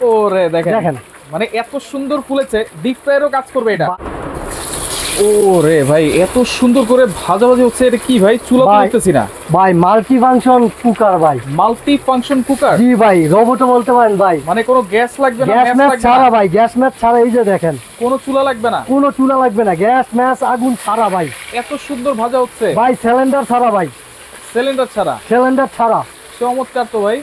ওরে দেখেন দেখেন, মানে এত সুন্দর ফুলেছে, ডিপ ফ্রায়ারও কাজ করবে এটা। ওরে ভাই এত সুন্দর করে ভাজাভাজি হচ্ছে, এটা কি ভাই? চুলা তো দেখতেছি না ভাই, মাল্টি ফাংশন কুকার ভাই। Multi function cooker? জি ভাই, রোবটও বলতে পারেন ভাই। মানে কোনো গ্যাস লাগবে না? গ্যাস ম্যাচ ছাড়া ভাই, গ্যাস ম্যাচ ছাড়া। এই যে দেখেন, কোনো চুলা লাগবে না? কোনো চুলা লাগবে না, গ্যাস ম্যাচ আগুন ছাড়া ভাই। এত সুন্দর ভাজা হচ্ছে ভাই, সিলিন্ডার ছাড়া ভাই। সিলিন্ডার ছাড়া? সিলিন্ডার ছাড়া। চমৎকার তো ভাই।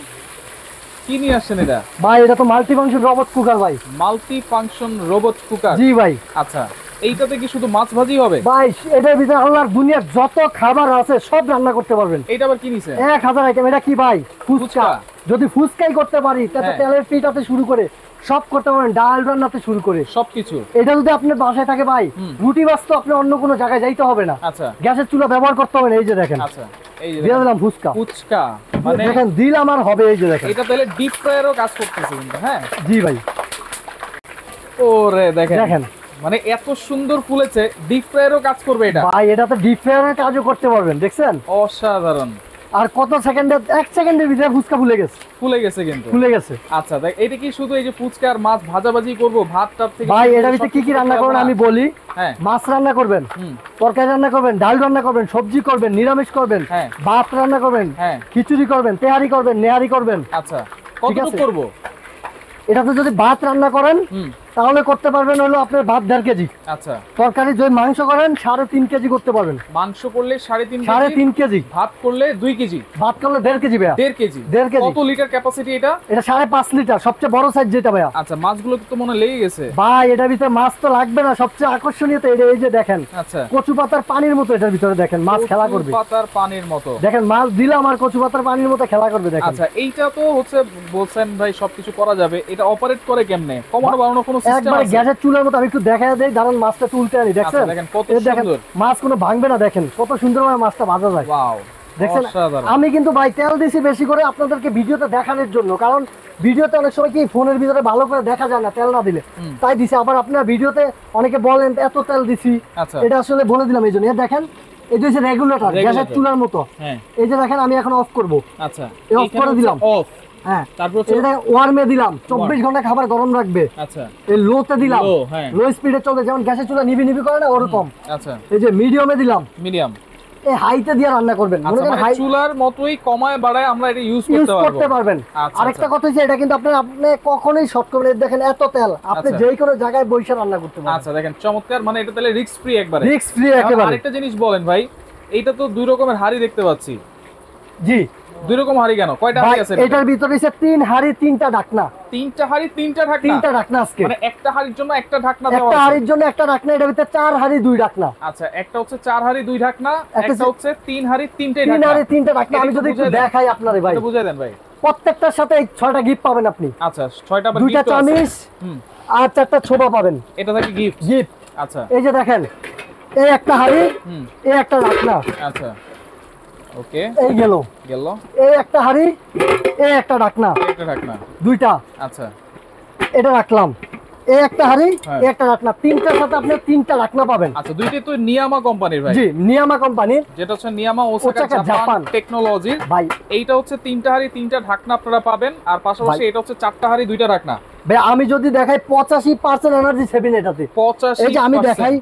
কি নিয়ে আসছেন এটা? ভাই এটা তো মাল্টি ফাংশন রোবট কুকার ভাই। Multi function robot cooker? জি ভাই। আচ্ছা, এইটাতে কি শুধু মাছ ভাজি হবে? ভাই এটার ভিতরে আল্লাহর দুনিয়ার যত খাবার আছে সব রান্না করতে পারবেন। এটা আবার কি নিছে? 1000 আইটেম। এটা কি ভাই? ফুচকা। যদি ফুচকাই করতে পারি তাতে তেলের পিঠাতে শুরু করে সব করতে পারেন, ডাল রান্নাতে শুরু করে সবকিছু। এটা যদি আপনার বাসায় থাকে ভাই, রুটি বাস্ত আপনি অন্য কোনো জায়গায় যাইতে হবে না। আচ্ছা, গ্যাসের চুলা ব্যবহার করতে হবে না। এই যে দেখেন, আচ্ছা এই যে দিয়ে দিলাম ফুচকা। ফুচকা মানে দেখেন দিলাম আর হবে। এই যে দেখেন, এটা তাহলে ডিপ ফ্রায়ারও কাজ করতেছে কিন্তু। হ্যাঁ জি ভাই। ওরে দেখেন দেখেন, মানে এত সুন্দর ফুলেছে, ডিপ ফ্রায়ারও কাজ করবে এটা? ভাই এটা তো ডিপ ফ্রায়ারের কাজও করতে পারবেন। দেখছেন? অসাধারণ। আর কত সেকেন্ডে, 1 সেকেন্ডের ভিতরে ফুচকা ফুলে গেছে। ফুলে গেছে কিন্তু? ফুলে গেছে। আচ্ছা দেখ, এটা কি শুধু এই যে ফুচকা আর মাছ ভাজাভাজি করব? ভাত টাপ থেকে ভাই এটার ভিতরে কি কি রান্না করবেন আমি বলি। হ্যাঁ, মাছ রান্না করবেন, তরকারি রান্না করবেন, ডাল রান্না করবেন, সবজি করবেন, নিরামিষ করবেন, ভাত রান্না করবেন, খিচুড়ি করবেন, তেহারি করবেন, নেহারি করবেন। আচ্ছা, কতটুকু করব? এটাতে যদি ভাত রান্না করেন তাহলে করতে পারবেন হলো আপনার ভাত 1.5 কেজি। আচ্ছা, তরকারি যদি মাংস করেন 3.5 কেজি করতে পারবেন। মাংস করলে 3.5 কেজি, ভাত করলে 2 কেজি, ভাত করলে 1.5 কেজি ভাইয়া। 1.5 কেজি। কত লিটার ক্যাপাসিটি এটা? এটা 5.5 লিটার, সবচেয়ে বড় সাইজ যেটা ভাইয়া। আচ্ছা, মাছগুলো তো মনে লেগে গেছে ভাই। এটার ভিতরে মাছ তো লাগবে না, সবচেয়ে আকর্ষণীয় তো এই যে দেখেন। আচ্ছা, কচু পাতার পানির মতো এটার ভিতরে দেখেন মাছ খেলা করবে। কচু পাতার পানির মতো দেখেন, মাছ দিলাম আর কচু পাতার পানির মতো খেলা করবে দেখেন। আচ্ছা, এইটা তো হচ্ছে বলছেন ভাই সবকিছু করা যাবে, এটা অপারেট করে কেমনে? কমানো বাড়ানো কোনো সিস্টেম আছে? গ্যাসের চুলার মতো আমি একটু দেখা দেই, দাঁড়ান মাছটা তুলতে আনি। দেখছেন? দেখেন কত সুন্দর মাছ, কোনো ভাঙবে না। দেখেন কত সুন্দরভাবে মাছটা ভাজা যায়। ওয়াও, দেখছেন? আমি কিন্তু ভাই তেল দিছি বেশি করে আপনাদেরকে ভিডিওতে দেখানোর জন্য, কারণ ভিডিওতে অনেক সময় কি ফোনের ভিতরে ভালো করে দেখা যায় না তেল না দিলে, তাই দিছি। আবার আপনারা ভিডিওতে অনেকে বলেন এত তেল দিছি, এটা আসলে বলে দিলাম এই জন্য। দেখেন এটা হচ্ছে রেগুলেটর, গ্যাসের চুলার মতো। এই যে দেখেন, আমি এখন অফ করব। আচ্ছা, অফ করে দিলাম। অফ। হ্যাঁ, তারপর এটা ওয়ার্মে দিলাম, 24 ঘন্টা খাবার গরম রাখবে। আচ্ছা, এই লোতে দিলাম, লো স্পিডে চলবে, যেমন গ্যাসের চুলা নিবি নিবি করে না ওরকম। আচ্ছা, এই যে মিডিয়ামে দিলাম, মিডিয়াম। এই হাইতে দিয়ে রান্না করবেন, মানে চুলার মতোই কমায় বাড়ায় আমরা এটা ইউজ করতে পারবেন। আরেকটা কথা হচ্ছে, এটা কিন্তু আপনি কখনোই শর্ট করবেন। দেখেন এত তেল, আপনি যেই কোনো জায়গায় বসে রান্না করতে পারবেন। আচ্ছা দেখেন, চমৎকার। মানে এটা তাহলে রিস্ক ফ্রি একবারে? রিস্ক ফ্রি একেবারে। আরেকটা জিনিস বলেন ভাই, এইটা তো 2 রকমের হাড়ি দেখতে পাচ্ছি। জি, 2 রকম হাড়ি কেন? কয়টা হাড়ি আছে এটার ভিতরে? আছে 3 হাড়ি 3টা ঢাকনা। 3টা হাড়ি 3টা ঢাকনা? 3টা ঢাকনা আজকে। মানে একটা হাড়ির জন্য একটা ঢাকনা দেওয়া আছে? একটা হাড়ির জন্য একটা ঢাকনা। এটার ভিতরে 4 হাড়ি 2 ঢাকনা। আচ্ছা, একটা হচ্ছে 4 হাড়ি 2 ঢাকনা, একটা হচ্ছে 3 হাড়ি 3টে ঢাকনা। 3 হাড়ি 3টা ঢাকনা। আমি যদি একটু দেখাই আপনারে ভাই, এটা বুঝাই দেন ভাই। প্রত্যেকটার সাথে 6টা গিফট পাবেন আপনি। আচ্ছা, 6টা গিফট, 2টা চামিচ আর 4টা ছোবা পাবেন। এটা থেকে গিফট। গিফট। আচ্ছা, এই যে দেখেন, এই একটা হাড়ি, এই একটা ঢাকনা। আচ্ছা, ওকে, এই গেল। এই একটা হাড়ি, এই একটা ঢাকনা, একটা ঢাকনা, 2টা। আচ্ছা, এটা রাখলাম। এই একটা হাড়ি, এই একটা ঢাকনা, 3টার সাথে আপনি 3টা ঢাকনা পাবেন। আচ্ছা, দুইটাই তো নিয়ামা কোম্পানির ভাই? জি, নিয়ামা কোম্পানির, যেটা হচ্ছে নিয়ামা ওসাকা জাপান টেকনোলজি ভাই। এইটা হচ্ছে 3টা হাড়ি 3টা ঢাকনা আপনারা পাবেন, আর পাশাপাশি এটা হচ্ছে 4টা হাড়ি 2টা ঢাকনা। ভাই আমি যদি দেখাই 85% এনার্জি সেভিং এটাতে। 85। এই যে আমি দেখাই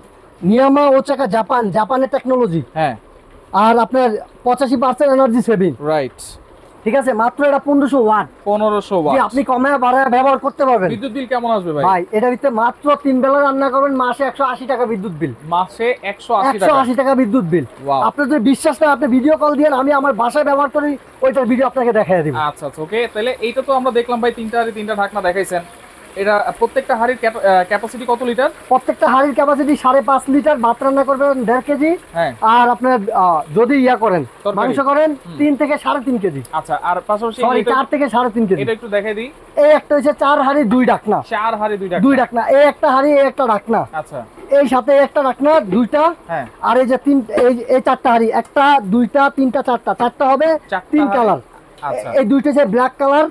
নিয়ামা ওসাকা জাপান, জাপানের টেকনোলজি। হ্যাঁ, আর আপনার 85% এনার্জি সেভিং। রাইট, ঠিক আছে। মাত্র এটা 1500 ওয়াট। 1500 ওয়াট। আপনি কমে বাড়ায় ব্যবহার করতে পারবেন। বিদ্যুৎ বিল কেমন আসবে ভাই? ভাই এটার ভিতরে মাত্র 3 বেলা রান্না করবেন, মাসে 180 টাকা বিদ্যুৎ বিল। মাসে 180 টাকা বিদ্যুৎ বিল। আপনার যদি বিশ্বাস না, আপনি ভিডিও কল দিয়েন, আমি আমার বাসায় ব্যবহার করি, ওইটার ভিডিও আপনাকে দেখাই দিব। আচ্ছা আচ্ছা, ওকে। তাহলে এইটা তো আমরা দেখলাম ভাই, 3টা হাড়ি 3টা ঢাকনা দেখাইছেন। এটা প্রত্যেকটা হাড়ির ক্যাপাসিটি কত লিটার? প্রত্যেকটা হাড়ির ক্যাপাসিটি 5.5 লিটার। ভাত রান্না করবেন 1.5 কেজি। আর আপনার যদি ইয়া করেন, মাংস করেন 3 থেকে 3.5 কেজি। আচ্ছা, আর পাশাপাশি 4 থেকে 3.5 কেজি। এটা একটু দেখাই দিই। এই একটা হচ্ছে 4 হাড়ি 2 ঢাকনা। 4 হাড়ি 2 ঢাকনা। এই একটা হাড়ি, এই একটা ঢাকনা। আচ্ছা, এই সাথে একটা ঢাকনা 2টা। আর এই যে 3, এই 4টা হাড়ি, একটা 2টা 3টা 4টা হবে 3 কালার। এই দুইটা হচ্ছে ব্ল্যাক কালার,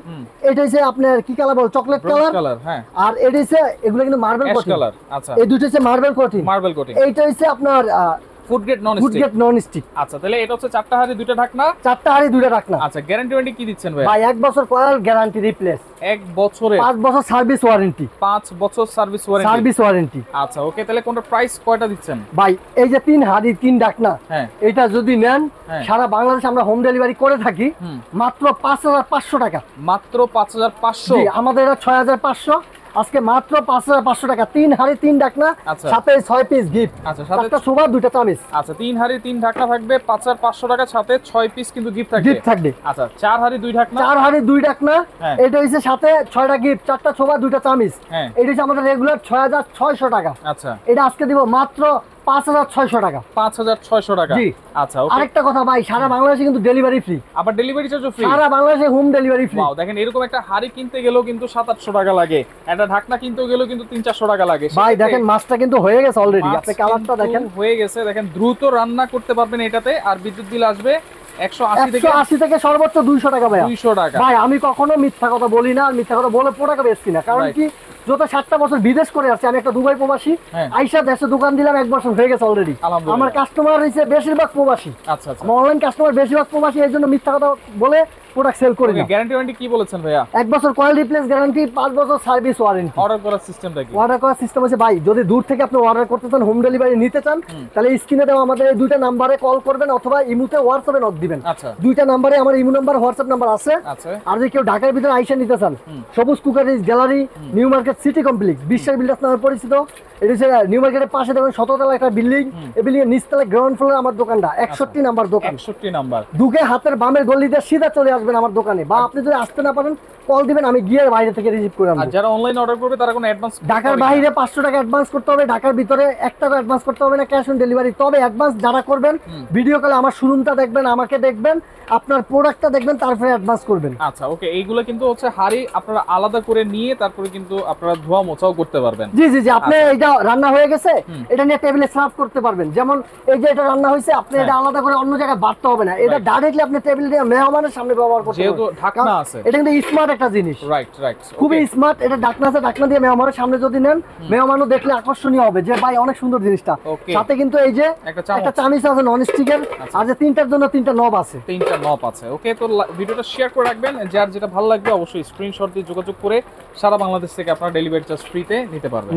এটা হচ্ছে আপনার কি কালার বল, চকলেট কালার। হ্যাঁ, আর এটা হচ্ছে, এগুলো কিন্তু মার্বেল কোটিং কালার। আচ্ছা, এই দুইটা হচ্ছে মার্বেল কোটিং। এইটা হচ্ছে আপনার ফুড গ্রেড নন ফুড গ্রেড নন স্টিক। আচ্ছা তাহলে এটা হচ্ছে 4টা হাঁড়ি 2টা ঢাকনা। 4টা হাঁড়ি 2টা ঢাকনা। আচ্ছা গ্যারান্টি ওয়ারেন্টি কি দিচ্ছেন ভাই? ভাই 1 বছর কয়েল গ্যারান্টি রিপ্লেস। 1 বছরে 5 বছর সার্ভিস ওয়ারেন্টি। 5 বছর সার্ভিস ওয়ারেন্টি। Service warranty. আচ্ছা ওকে তাহলে কোনটা প্রাইস কয়টা দিচ্ছেন? ভাই এই যে 3 হাঁড়ি 3 ঢাকনা, হ্যাঁ এটা যদি নেন সারা বাংলাদেশে আমরা হোম ডেলিভারি করে থাকি মাত্র 5500 টাকা। মাত্র 5500? জি আমাদের এটা 6500, আজকে মাত্র 5500 টাকা। 3 হাঁড়ি 3 ঢাকনা, সাথে 6 পিস গিফট। আচ্ছা সাথে একটা সোভা 2টা চামিচ। আচ্ছা 3 হাঁড়ি 3 ঢাকনা থাকবে 5500 টাকা, সাথে 6 পিস কিন্তু গিফট থাকবে। গিফট থাকবে। আচ্ছা 4 হাঁড়ি 2 ঢাকনা। 4 হাঁড়ি 2 ঢাকনা, এটা হইছে সাথে 6টা গিফট, 4টা সোভা 2টা চামিচ। এটা হচ্ছে আমাদের রেগুলার 6600 টাকা। আচ্ছা এটা আজকে দিব মাত্র 5600 টাকা। 5600 টাকা। জি আচ্ছা ওকে। আরেকটা কথা ভাই, সারা বাংলাদেশে কিন্তু ডেলিভারি ফ্রি। আবার ডেলিভারি চার্জও ফ্রি? সারা বাংলাদেশে হোম ডেলিভারি ফ্রি। ওয়াও দেখেন এরকম একটা হাড়ি কিনতে গেলেও কিন্তু 700-800 টাকা লাগে, একটা ঢাকনা কিনতেও গেলেও কিন্তু 300-400 টাকা লাগে। ভাই দেখেন মাছটা কিন্তু হয়ে গেছে অলরেডি, আপনি কালারটা দেখেন হয়ে গেছে। দেখেন দ্রুত রান্না করতে পারবেন এটাতে, আর বিদ্যুৎ বিল আসবে 180 থেকে সর্বোচ্চ 200 টাকা। ভাই 200 টাকা। ভাই আমি কখনো মিথ্যা কথা বলি না, আর মিথ্যা কথা বলে প্রোডাক্ট বেচছি না। কারণ কি, যত 7টা বছর বিদেশ করে আসছে, আমি একটা দুবাই প্রবাসী, আইসা দেশে দোকান দিলাম 1 বছর হয়ে গেছে অলরেডি। আমার কাস্টমার হইছে বেশিরভাগ প্রবাসী। আচ্ছা আচ্ছা অনলাইন কাস্টমার বেশিরভাগ প্রবাসী, এই জন্য মিথ্যা কথা বলে প্রোডাক্ট সেল করি না। গ্যারান্টি ওয়ারেন্টি কি বলেছেন ভাইয়া? 1 বছর কয়েল রিপ্লেস গ্যারান্টি, 5 বছর সার্ভিস ওয়ারেন্টি। অর্ডার করার সিস্টেমটা কি? অর্ডার করার সিস্টেম আছে ভাই, যদি দূর থেকে আপনি অর্ডার করতে চান, হোম ডেলিভারি নিতে চান, তাহলে স্ক্রিনে দেওয়া আমাদের এই 2টা নাম্বারে কল করবেন, অথবা ইমুতে হোয়াটসঅ্যাপে নক দিবেন। আচ্ছা 2টা নাম্বারে, আমার ইমু নাম্বার হোয়াটসঅ্যাপ নাম্বার আছে। আচ্ছা আর যদি কেউ ঢাকার ভিতরে আইসা নিতে চান, সবুজ cookeries gallery, new market city complex, বিশ্বের বিল্ডার্স নামে পরিচিত। এটা হচ্ছে নিউ মার্কেটের পাশে দেখুন 17 তলা একটা বিল্ডিং, এই বিল্ডিং এর নিচতলায় গ্রাউন্ড ফ্লোরে আমার দোকানটা, 61 নাম্বার দোকান। 61 নাম্বার দুকে হাতের বামের গলিতে সিধা চলে আসবেন আমার দোকানে, বা আপনি যদি আসতে না পারেন কল দিবেন, আমি গিয়ে বাইরে থেকে রিসিভ করে আনবো। আর যারা অনলাইন অর্ডার করবে তারা কোনো অ্যাডভান্স? ঢাকার বাইরে 500 টাকা অ্যাডভান্স করতে হবে, ঢাকার ভিতরে 1 টাকা অ্যাডভান্স করতে হবে না, ক্যাশ অন ডেলিভারি। তবে অ্যাডভান্স যারা করবেন, ভিডিও কলে আমার শোরুমটা দেখবেন, আমাকে দেখবেন, আপনার প্রোডাক্টটা দেখবেন, তারপরে অ্যাডভান্স করবেন। আচ্ছা ওকে। এইগুলো কিন্তু হচ্ছে হাড়ি আপনারা আলাদা করে নিয়ে তারপরে কিন্তু আপনারা ধোয়া মোছাও করতে পারবেন। জি জি জি, আপনি এটা রান্না হয়ে গেছে, এটা নিয়ে টেবিলে সার্ভ করতে পারবেন। যেমন এই যে এটা রান্না হয়েছে, আপনি এটা আলাদা করে অন্য জায়গায় বাড়তে হবে না, এটা ডাইরেক্টলি আপনি টেবিলে দিয়ে মেহমানের সামনে ব্যবহার করতে পারবেন। যেহেতু ঢাকনা আছে, এটা কিন্তু স্মার্ট একটা জিনিস। রাইট রাইট, খুবই স্মার্ট। এটা ঢাকনা আছে, ঢাকনা দিয়ে মেহমানের সামনে যদি নেন, মেহমানও দেখলে আকর্ষণীয় হবে যে ভাই অনেক সুন্দর জিনিসটা। সাথে কিন্তু এই যে একটা চামিচ আছে নন স্টিকের, আর যে 3টার জন্য 3টা নব আছে। 3টা নব আছে। ওকে, তো ভিডিওটা শেয়ার করে রাখবেন, যার যেটা ভালো লাগবে অবশ্যই স্ক্রিনশট দিয়ে যোগাযোগ করে সারা বাংলাদেশ থেকে আপনারা ডেলিভারি চার্জ ফ্রিতে নিতে পারবেন।